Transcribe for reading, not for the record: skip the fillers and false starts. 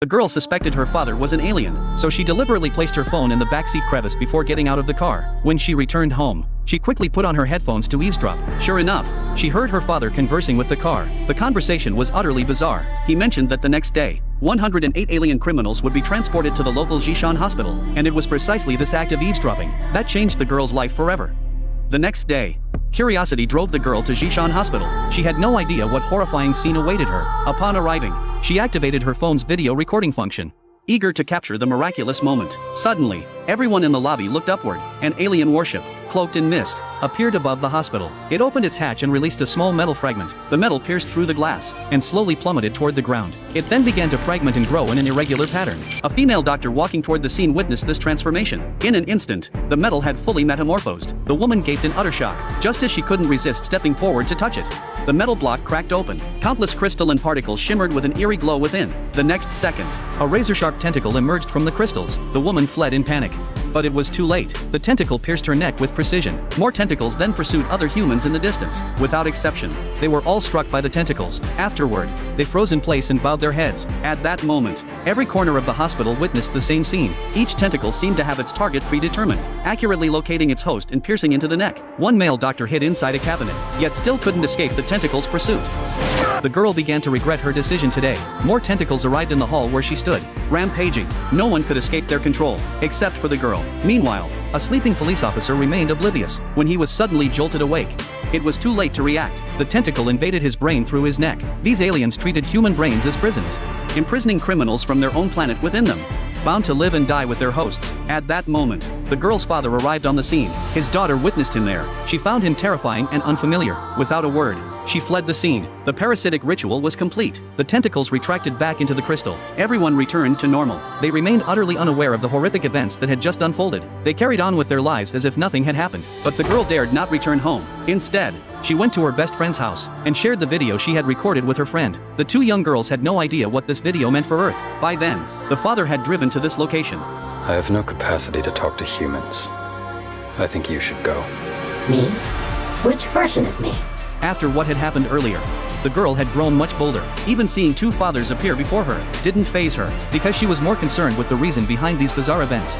The girl suspected her father was an alien, so she deliberately placed her phone in the backseat crevice before getting out of the car. When she returned home, she quickly put on her headphones to eavesdrop. Sure enough, she heard her father conversing with the car. The conversation was utterly bizarre. He mentioned that the next day, 108 alien criminals would be transported to the local Jishan hospital, and it was precisely this act of eavesdropping that changed the girl's life forever. The next day, curiosity drove the girl to Jishan Hospital. She had no idea what horrifying scene awaited her. Upon arriving, she activated her phone's video recording function, eager to capture the miraculous moment. Suddenly, everyone in the lobby looked upward. An alien warship, cloaked in mist, appeared above the hospital. It opened its hatch and released a small metal fragment. The metal pierced through the glass and slowly plummeted toward the ground. It then began to fragment and grow in an irregular pattern. A female doctor walking toward the scene witnessed this transformation. In an instant, the metal had fully metamorphosed. The woman gaped in utter shock, just as she couldn't resist stepping forward to touch it. The metal block cracked open. Countless crystalline particles shimmered with an eerie glow within. The next second, a razor-sharp tentacle emerged from the crystals. The woman fled in panic. But it was too late. The tentacle pierced her neck with precision. More tentacles then pursued other humans in the distance. Without exception, they were all struck by the tentacles. Afterward, they froze in place and bowed their heads. At that moment, every corner of the hospital witnessed the same scene. Each tentacle seemed to have its target predetermined, accurately locating its host and piercing into the neck. One male doctor hid inside a cabinet, yet still couldn't escape the tentacles' pursuit. The girl began to regret her decision today. More tentacles arrived in the hall where she stood, rampaging. No one could escape their control, except for the girl. Meanwhile, a sleeping police officer remained oblivious when he was suddenly jolted awake. It was too late to react. The tentacle invaded his brain through his neck. These aliens treated human brains as prisons, imprisoning criminals from their own planet within them, bound to live and die with their hosts. At that moment, the girl's father arrived on the scene. His daughter witnessed him there. She found him terrifying and unfamiliar. Without a word, she fled the scene. The parasitic ritual was complete. The tentacles retracted back into the crystal. Everyone returned to normal. They remained utterly unaware of the horrific events that had just unfolded. They carried on with their lives as if nothing had happened. But the girl dared not return home. Instead, she went to her best friend's house and shared the video she had recorded with her friend. The two young girls had no idea what this video meant for Earth. By then, the father had driven to this location. I have no capacity to talk to humans. I think you should go. Me? Which version of me? After what had happened earlier, the girl had grown much bolder. Even seeing two fathers appear before her didn't faze her, because she was more concerned with the reason behind these bizarre events.